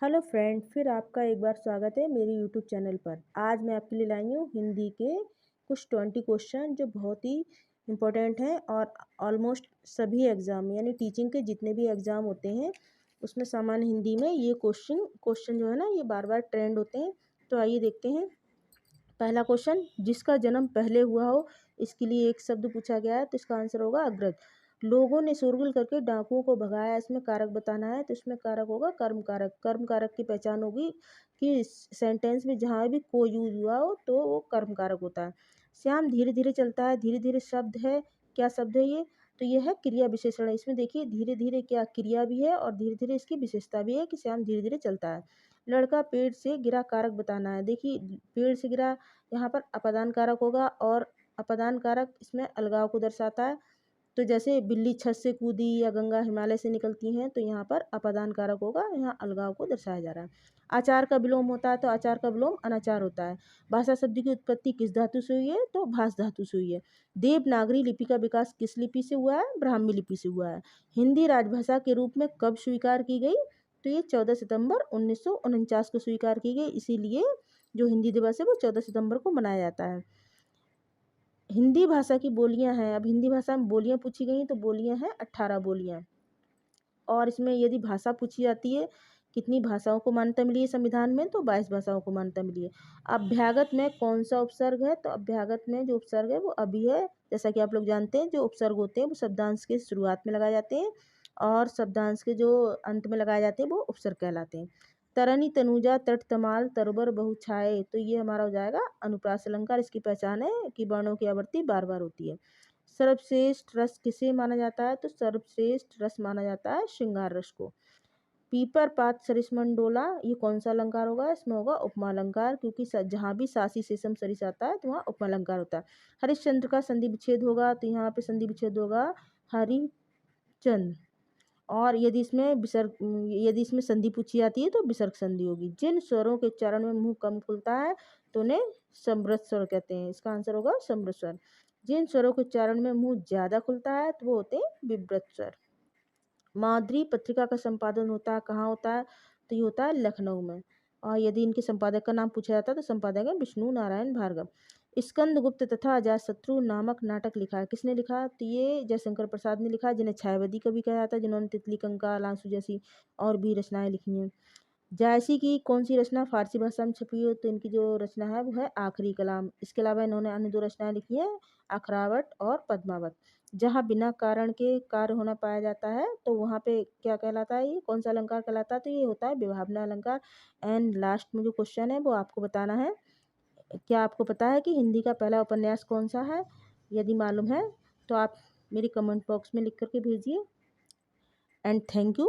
Hello friend, फिर आपका एक बार स्वागत है मेरे यूट्यूब चैनल पर। आज मैं आपके लिए लाई हूँ हिंदी के कुछ 20 क्वेश्चन जो बहुत ही इम्पोर्टेंट हैं और ऑलमोस्ट सभी एग्ज़ाम यानी टीचिंग के जितने भी एग्ज़ाम होते हैं उसमें सामान्य हिंदी में ये क्वेश्चन जो है ना ये बार बार ट्रेंड होते हैं। तो आइए देखते हैं। पहला क्वेश्चन, जिसका जन्म पहले हुआ हो इसके लिए एक शब्द पूछा गया है, तो इसका आंसर होगा अग्रज। लोगों ने शोरगुल करके डाकुओं को भगाया, इसमें कारक बताना है, तो इसमें कारक होगा कर्म कारक। कर्म कारक की पहचान होगी कि सेंटेंस में जहाँ भी को यूज हुआ हो तो वो कर्म कारक होता है। श्याम धीरे धीरे चलता है, धीरे धीरे शब्द है, क्या शब्द है ये? तो ये है क्रिया विशेषण। इसमें देखिए धीरे धीरे क्या क्रिया भी है और धीरे धीरे इसकी विशेषता भी है कि श्याम धीरे धीरे चलता है। लड़का पेड़ से गिरा, कारक बताना है। देखिए पेड़ से गिरा, यहाँ पर अपादान कारक होगा और अपादान कारक इसमें अलगाव को दर्शाता है। तो जैसे बिल्ली छत से कूदी या गंगा हिमालय से निकलती हैं, तो यहाँ पर अपादान कारक होगा, यहाँ अलगाव को दर्शाया जा रहा है। आचार का विलोम होता है, तो आचार का विलोम अनाचार होता है। भाषा शब्द की उत्पत्ति किस धातु से हुई है? तो भास धातु से हुई है। देवनागरी लिपि का विकास किस लिपि से हुआ है? ब्राह्मी लिपि से हुआ है। हिंदी राजभाषा के रूप में कब स्वीकार की गई? तो ये 14 सितंबर 1949 को स्वीकार की गई, इसीलिए जो हिंदी दिवस है वो 14 सितंबर को मनाया जाता है। हिंदी भाषा की बोलियां हैं, अब हिंदी भाषा में बोलियां पूछी गई तो बोलियां हैं 18 बोलियां। और इसमें यदि भाषा पूछी जाती है कितनी भाषाओं को मान्यता मिली है संविधान में, तो 22 भाषाओं को मान्यता मिली है। अभ्यागत में कौन सा उपसर्ग है? तो अभ्यागत में जो उपसर्ग है वो अभी है। जैसा कि आप लोग जानते हैं जो उपसर्ग होते हैं वो शब्दांश के शुरुआत में लगाए जाते हैं और शब्दांश के जो अंत में लगाए जाते हैं वो उपसर्ग कहलाते हैं। तरनी तनुजा तट तमाल तरबर बहुछाए, तो ये हमारा हो जाएगा अनुप्रास अलंकार। इसकी पहचान है कि वर्णों की आवृत्ति बार बार होती है। सर्वश्रेष्ठ रस किसे माना जाता है? तो सर्वश्रेष्ठ रस माना जाता है श्रृंगार रस को। पीपर पात सरिसमंडोला, ये कौन सा अलंकार होगा? इसमें होगा उपमा अलंकार, क्योंकि जहाँ भी सासी सेसम सरिस आता है तो वहाँ उपमा अलंकार होता है। हरिश्चंद्र का संधि विच्छेद होगा, तो यहाँ पे संधि विच्छेद होगा हरिचंद। और यदि इसमें संधि पूछी जाती है तो विसर्ग संधि होगी। जिन स्वरों के चरण में मुंह कम खुलता है तो उन्हें समृत स्वर कहते हैं। इसका आंसर होगा समृत स्वर। जिन स्वरों के चरण में मुंह ज्यादा खुलता है तो वो होते हैं विव्रत स्वर। माद्री पत्रिका का संपादन होता है कहाँ होता है? तो ये होता है लखनऊ में। और यदि इनके संपादक का नाम पूछा जाता है तो संपादक है विष्णु नारायण भार्गव। स्कंदगुप्त तथा अजातशत्रु नामक नाटक लिखा है, किसने लिखा? तो ये जयशंकर प्रसाद ने लिखा, जिन्हें छायावादी कवि कहा जाता है, जिन्होंने तितली कंकाल आंसू जैसी और भी रचनाएं लिखी हैं। जायसी की कौन सी रचना फारसी भाषा में छपी हो? तो इनकी जो रचना है वो है आखिरी कलाम। इसके अलावा इन्होंने अन्य दो रचनाएं लिखी हैं, अखरावट और पद्मावत। जहाँ बिना कारण के कार्य होना पाया जाता है तो वहाँ पे क्या कहलाता है? ये कौन सा अलंकार कहलाता है? तो ये होता है विभावना अलंकार। एंड लास्ट में जो क्वेश्चन है वो आपको बताना है, क्या आपको पता है कि हिंदी का पहला उपन्यास कौन सा है? यदि मालूम है तो आप मेरी कमेंट बॉक्स में लिख करके भेजिए। And thank you.